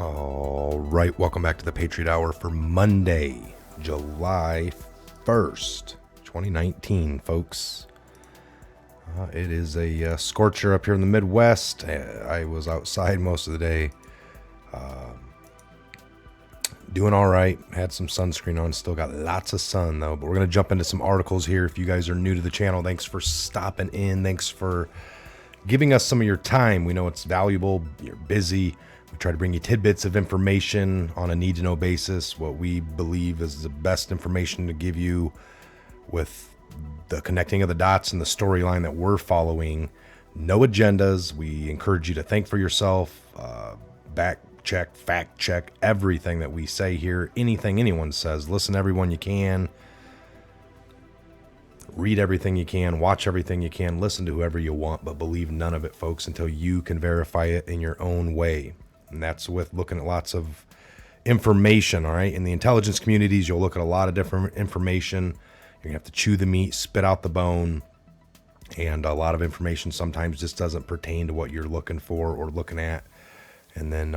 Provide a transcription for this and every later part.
All right, welcome back to the Patriot Hour for Monday, July 1st, 2019, folks. It is a scorcher up here in the Midwest. I was outside most of the day, doing all right. Had some sunscreen on, still got lots of sun though, but we're going to jump into some articles here. If you guys are new to the channel, thanks for stopping in. Thanks for giving us some of your time. We know it's valuable. You're busy. We try to bring you tidbits of information on a need-to-know basis, what we believe is the best information to give you with the connecting of the dots and the storyline that we're following. No agendas. We encourage you to think for yourself, fact check everything that we say here. Anything anyone says, listen to everyone you can. Read everything you can, watch everything you can, listen to whoever you want, but believe none of it, folks, until you can verify it in your own way. And that's with looking at lots of information, all right? In the intelligence communities, you'll look at a lot of different information. You're going to have to chew the meat, spit out the bone, and a lot of information sometimes just doesn't pertain to what you're looking for or looking at. And then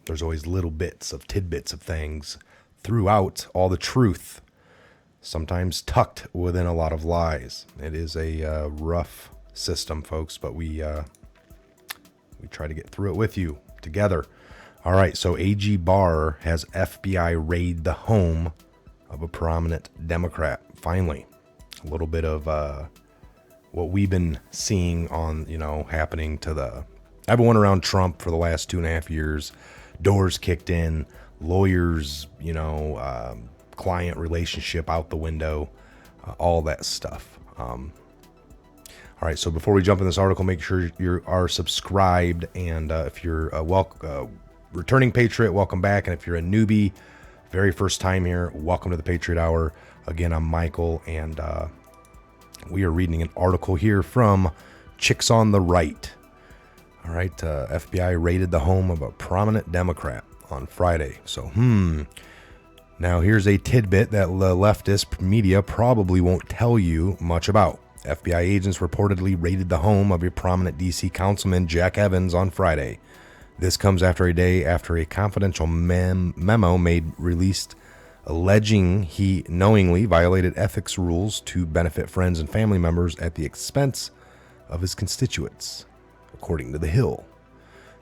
there's always little bits of tidbits of things throughout all the truth, sometimes tucked within a lot of lies. It is a rough system, folks, but we try to get through it with you together. All right, so AG Barr has FBI raid the home of a prominent Democrat. Finally, a little bit of what we've been seeing on, happening to everyone around Trump for the last 2.5 years. Doors kicked in, lawyers, client relationship out the window, all that stuff. All right, so before we jump in this article, make sure you are subscribed, and if you're a returning Patriot, welcome back, and if you're a newbie, very first time here, welcome to the Patriot Hour. Again, I'm Michael, and we are reading an article here from Chicks on the Right. All right, FBI raided the home of a prominent Democrat on Friday. So, now here's a tidbit that the leftist media probably won't tell you much about. FBI agents reportedly raided the home of a prominent D.C. councilman, Jack Evans, on Friday. This comes after a day after a confidential memo released alleging he knowingly violated ethics rules to benefit friends and family members at the expense of his constituents, according to The Hill.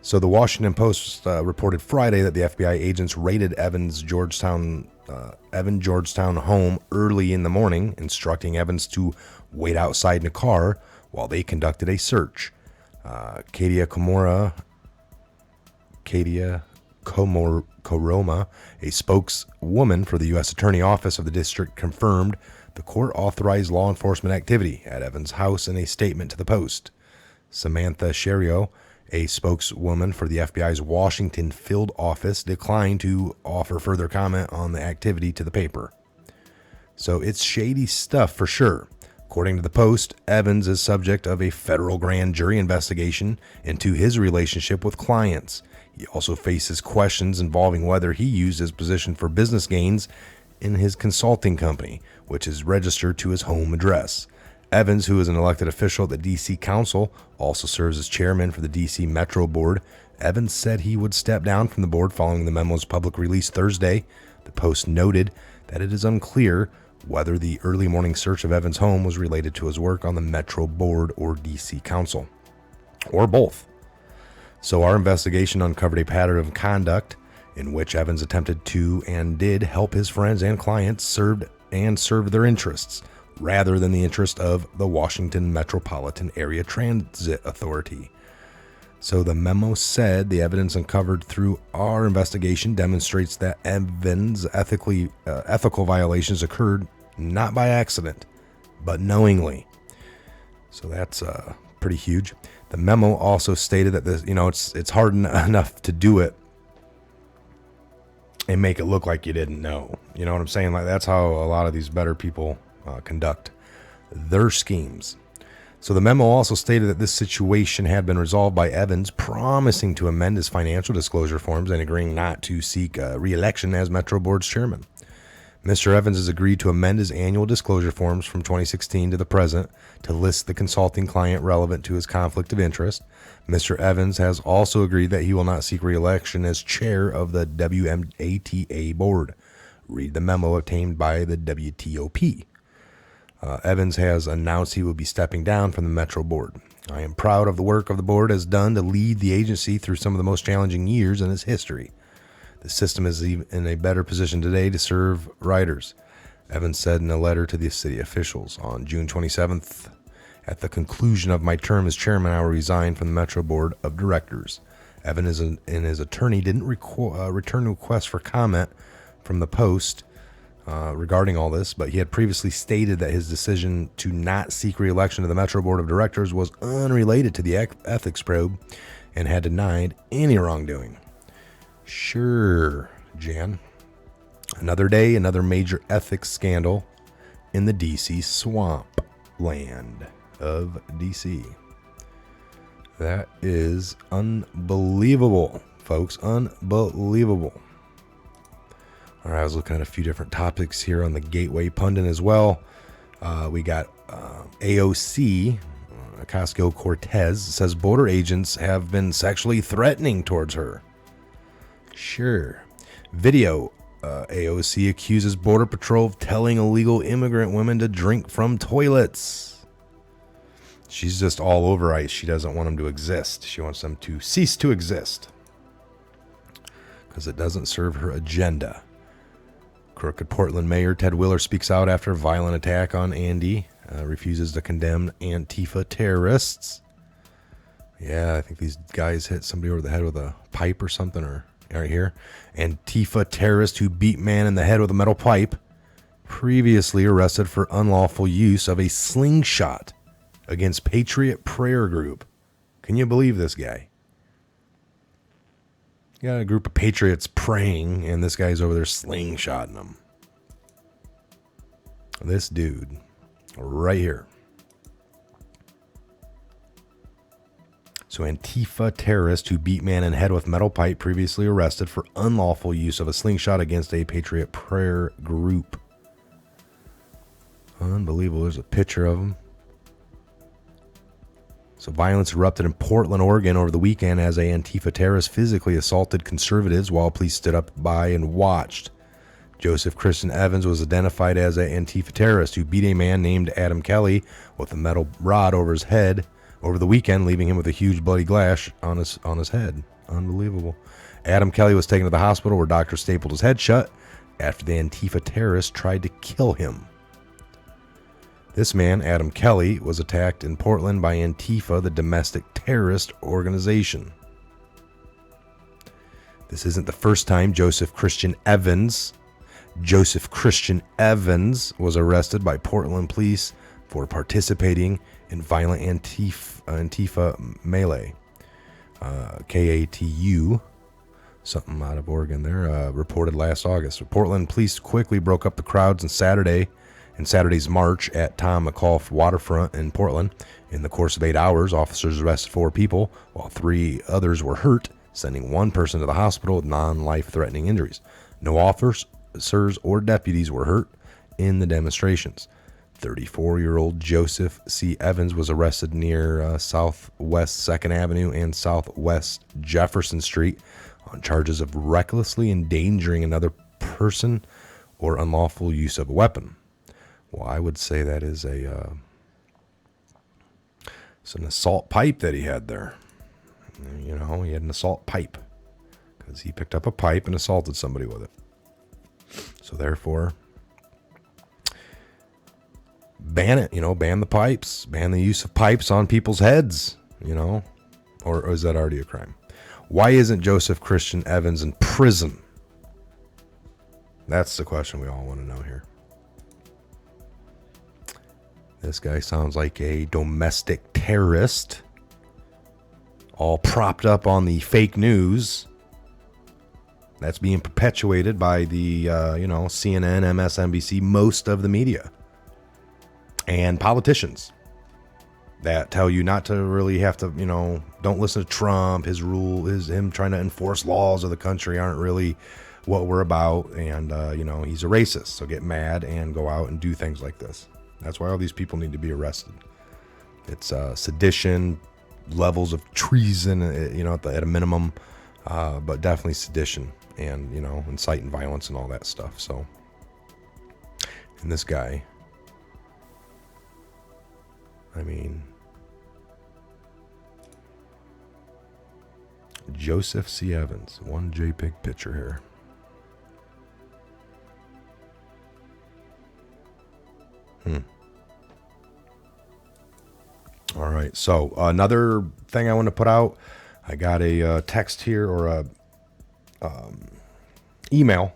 So the Washington Post reported Friday that the FBI agents raided Evans' Georgetown home early in the morning, instructing Evans to wait outside in a car while they conducted a search. Katia Koroma, a spokeswoman for the U.S. Attorney Office of the district, confirmed the court authorized law enforcement activity at Evans' house in a statement to the Post. Samantha Sherio, a spokeswoman for the FBI's Washington field office, declined to offer further comment on the activity to the paper. So it's shady stuff for sure. According to the Post, Evans is subject of a federal grand jury investigation into his relationship with clients. He also faces questions involving whether he used his position for business gains in his consulting company, which is registered to his home address. Evans, who is an elected official at the D.C. Council, also serves as chairman for the D.C. Metro Board. Evans said he would step down from the board following the memo's public release Thursday. The Post noted that it is unclear whether the early morning search of Evans' home was related to his work on the Metro Board or D.C. Council, or both. So our investigation uncovered a pattern of conduct in which Evans attempted to and did help his friends and clients serve their interests, rather than the interest of the Washington Metropolitan Area Transit Authority. So the memo said the evidence uncovered through our investigation demonstrates that Evans' ethical violations occurred not by accident, but knowingly. So that's pretty huge. The memo also stated that it's hard enough to do it and make it look like you didn't know. You know what I'm saying? Like, that's how a lot of these better people conduct their schemes. So the memo also stated that this situation had been resolved by Evans promising to amend his financial disclosure forms and agreeing not to seek re-election as Metro Board's chairman. Mr. Evans has agreed to amend his annual disclosure forms from 2016 to the present to list the consulting client relevant to his conflict of interest. Mr. Evans has also agreed that he will not seek re-election as chair of the WMATA board. Read the memo obtained by the WTOP. Evans has announced he will be stepping down from the Metro board. I am proud of the work of the board has done to lead the agency through some of the most challenging years in its history. The system is in a better position today to serve riders, Evans said in a letter to the city officials. On June 27th, at the conclusion of my term as chairman, I will resign from the Metro Board of Directors. Evans and his attorney didn't return requests for comment from the Post regarding all this, but he had previously stated that his decision to not seek re-election to the Metro Board of Directors was unrelated to the ethics probe and had denied any wrongdoing. Sure, Jan. Another day, another major ethics scandal in the D.C. swamp land of D.C. That is unbelievable, folks. Unbelievable. All right, I was looking at a few different topics here on the Gateway Pundit as well. We got AOC, Ocasio-Cortez, says border agents have been sexually threatening towards her. Sure. Video. AOC accuses Border Patrol of telling illegal immigrant women to drink from toilets. She's just all over ICE. She doesn't want them to exist. She wants them to cease to exist because it doesn't serve her agenda. Crooked Portland Mayor Ted Wheeler speaks out after a violent attack on Andy. Refuses to condemn Antifa terrorists. Yeah, I think these guys hit somebody over the head with a pipe or something, or right here. Antifa terrorist who beat man in the head with a metal pipe, previously arrested for unlawful use of a slingshot against Patriot prayer group. Can you believe this guy? You got a group of patriots praying, and this guy's over there slingshotting them. This dude right here. So Antifa terrorist who beat man in head with metal pipe, previously arrested for unlawful use of a slingshot against a Patriot prayer group. Unbelievable. There's a picture of him. So violence erupted in Portland, Oregon over the weekend as a Antifa terrorist physically assaulted conservatives while police stood up by and watched. Joseph Christian Evans was identified as an Antifa terrorist who beat a man named Adam Kelly with a metal rod over his head over the weekend, leaving him with a huge bloody gash on his head. Unbelievable. Adam Kelly was taken to the hospital where doctors stapled his head shut after the Antifa terrorist tried to kill him. This man, Adam Kelly, was attacked in Portland by Antifa, the domestic terrorist organization. This isn't the first time Joseph Christian Evans was arrested by Portland police for participating in violent Antifa melee. KATU, something out of Oregon there, reported last August. Portland police quickly broke up the crowds on Saturday's march at Tom McAuliffe Waterfront in Portland. In the course of 8 hours, officers arrested 4 people, while 3 others were hurt, sending 1 person to the hospital with non-life-threatening injuries. No officers or deputies were hurt in the demonstrations. 34-year-old Joseph C. Evans was arrested near Southwest 2nd Avenue and Southwest Jefferson Street on charges of recklessly endangering another person or unlawful use of a weapon. Well, I would say that is it's an assault pipe that he had there. You know, he had an assault pipe because he picked up a pipe and assaulted somebody with it. So therefore, ban it, ban the pipes, ban the use of pipes on people's heads, or is that already a crime? Why isn't Joseph Christian Evans in prison? That's the question we all want to know here. This guy sounds like a domestic terrorist, all propped up on the fake news that's being perpetuated by the, CNN, MSNBC, most of the media, and politicians. that tell you not to really have to, don't listen to Trump. His him trying to enforce laws of the country aren't really what we're about. And, he's a racist. So get mad and go out and do things like this. That's why all these people need to be arrested. It's sedition, levels of treason, at a minimum, but definitely sedition and, inciting violence and all that stuff. So, and this guy, Joseph C. Evans, one JPEG picture here. All right. So another thing I want to put out, I got a text here or a email,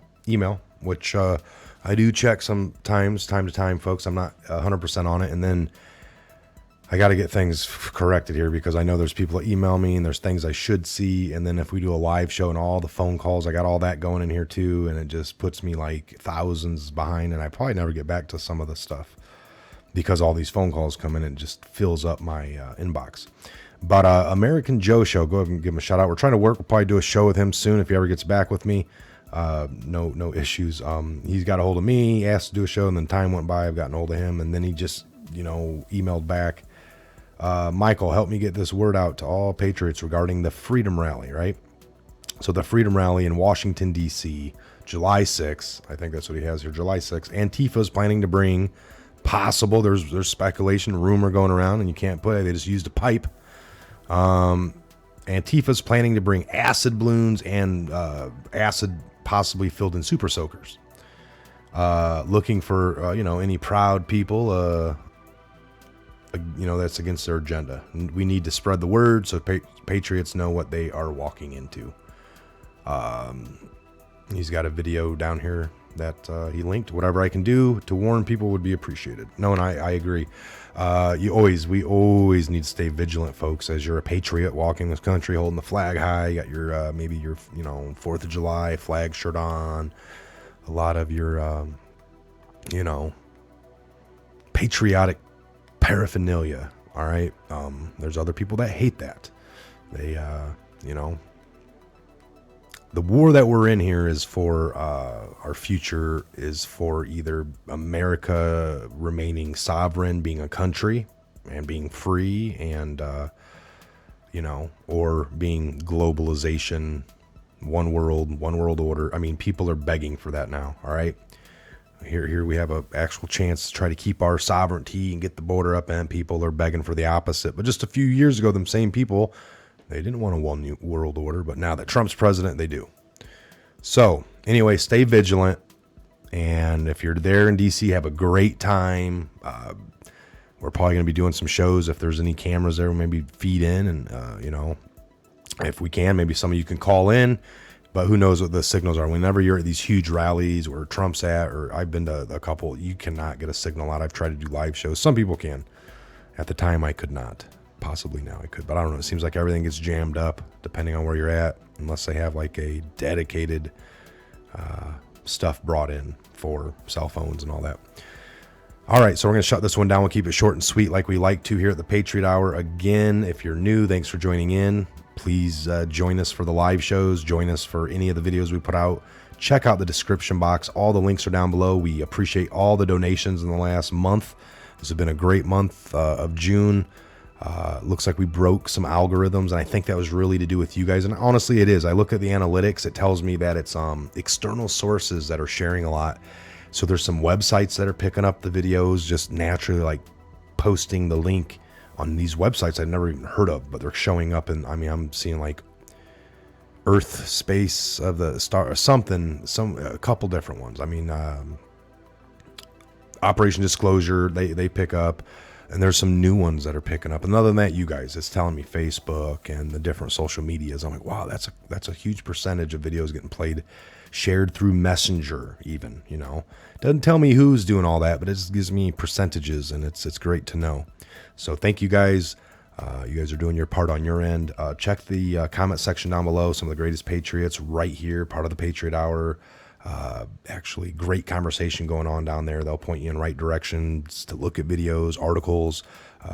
which I do check sometimes, time to time, folks. I'm not 100% on it. And then I got to get things corrected here because I know there's people that email me and there's things I should see. And then if we do a live show and all the phone calls, I got all that going in here too. And it just puts me like thousands behind. And I probably never get back to some of the stuff because all these phone calls come in and it just fills up my inbox. But American Joe Show, go ahead and give him a shout out. We're trying to work. We'll probably do a show with him soon if he ever gets back with me. No issues. He's got a hold of me, asked to do a show, and then time went by. I've gotten a hold of him, and then he just, emailed back. Michael, help me get this word out to all patriots regarding the Freedom Rally, right? So the Freedom Rally in Washington, D.C., July 6th. I think that's what he has here, July 6th. Antifa's planning to bring possible, there's speculation, rumor going around, and you can't put it. They just used a pipe. Antifa's planning to bring acid balloons and acid possibly filled in super soakers. Looking for, any proud people, that's against their agenda. We need to spread the word so patriots know what they are walking into. He's got a video down here that he linked. Whatever I can do to warn people would be appreciated. No, and I agree. We always need to stay vigilant, folks, as you're a patriot walking this country, holding the flag high. You got your, maybe your, 4th of July flag shirt on, a lot of your, patriotic paraphernalia. All right. There's other people that hate that. They, the war that we're in here is for our future, is for either America remaining sovereign, being a country and being free, and or being globalization, one world order. People are begging for that now. All right, here we have a actual chance to try to keep our sovereignty and get the border up, and people are begging for the opposite. But just a few years ago, them same people, they didn't want a one world order, but now that Trump's president, they do. So anyway, stay vigilant. And if you're there in DC, have a great time. We're probably going to be doing some shows. If there's any cameras there, maybe feed in and, if we can, maybe some of you can call in, but who knows what the signals are. Whenever you're at these huge rallies where Trump's at, or I've been to a couple, you cannot get a signal out. I've tried to do live shows. Some people can. At the time, I could not. Possibly now I could, but I don't know. It seems like everything gets jammed up depending on where you're at, unless they have like a dedicated stuff brought in for cell phones and all that. All right, so we're going to shut this one down. We'll keep it short and sweet like we like to here at the Patriot Hour. Again, if you're new, thanks for joining in. Please join us for the live shows. Join us for any of the videos we put out. Check out the description box. All the links are down below. We appreciate all the donations in the last month. This has been a great month of June. Looks like we broke some algorithms, and I think that was really to do with you guys. And honestly, it is. I look at the analytics. It tells me that it's external sources that are sharing a lot. So there's some websites that are picking up the videos just naturally, like posting the link on these websites I've never even heard of, but they're showing up. And I'm seeing like Earth Space of the Star or something, a couple different ones. Operation Disclosure, they pick up. And there's some new ones that are picking up. And other than that, you guys, it's telling me Facebook and the different social medias. I'm like, wow, that's a huge percentage of videos getting played, shared through Messenger even, Doesn't tell me who's doing all that, but it just gives me percentages, and it's great to know. So thank you guys. You guys are doing your part on your end. Check the comment section down below. Some of the greatest patriots right here, part of the Patriot Hour. Actually, great conversation going on down there. They'll point you in right directions to look at videos, articles.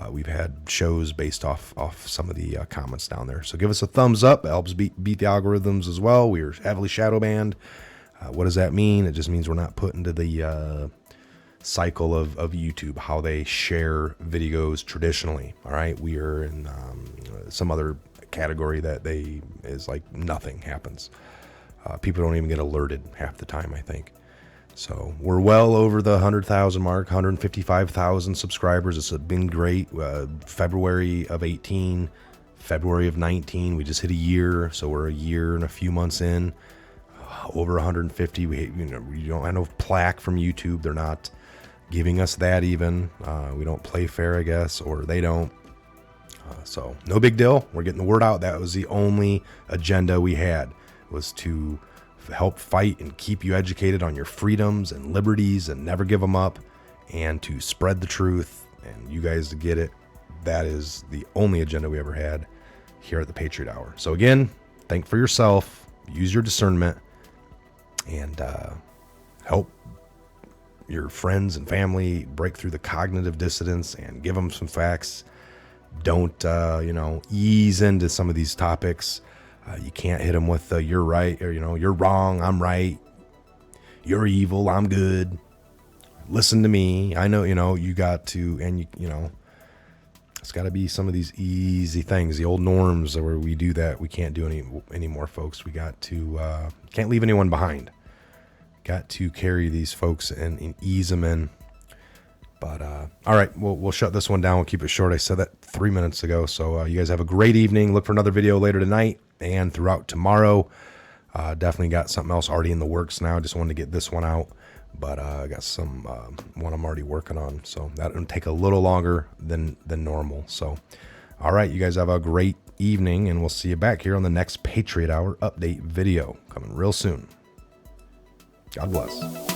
We've had shows based off some of the comments down there. So give us a thumbs up. It helps beat the algorithms as well. We are heavily shadow banned. What does that mean? It just means we're not put into the cycle of YouTube, how they share videos traditionally. All right, we are in some other category that is like nothing happens. People don't even get alerted half the time, I think. So we're well over the 100,000 mark, 155,000 subscribers. It's been great. February of 18, February of 19, we just hit a year. So we're a year and a few months in. Over 150. We don't have no plaque from YouTube. They're not giving us that even. We don't play fair, I guess, or they don't. So no big deal. We're getting the word out. That was the only agenda we had, was to help fight and keep you educated on your freedoms and liberties and never give them up, and to spread the truth and you guys to get it. That is the only agenda we ever had here at the Patriot Hour. So again, think for yourself, use your discernment, and help your friends and family break through the cognitive dissonance and give them some facts. Don't, ease into some of these topics. You can't hit them with you're right, or, you're wrong, I'm right. You're evil, I'm good. Listen to me. I know, you got to, and it's got to be some of these easy things, the old norms where we do that. We can't do anymore, folks. We got to, can't leave anyone behind. Got to carry these folks and ease them in. But all right, we'll shut this one down. We'll keep it short. I said that 3 minutes ago. So you guys have a great evening. Look for another video later tonight and throughout tomorrow. Definitely got something else already in the works now. Just wanted to get this one out, but I got some one I'm already working on. So that'll take a little longer than normal. So all right, you guys have a great evening, and we'll see you back here on the next Patriot Hour update video coming real soon. God bless.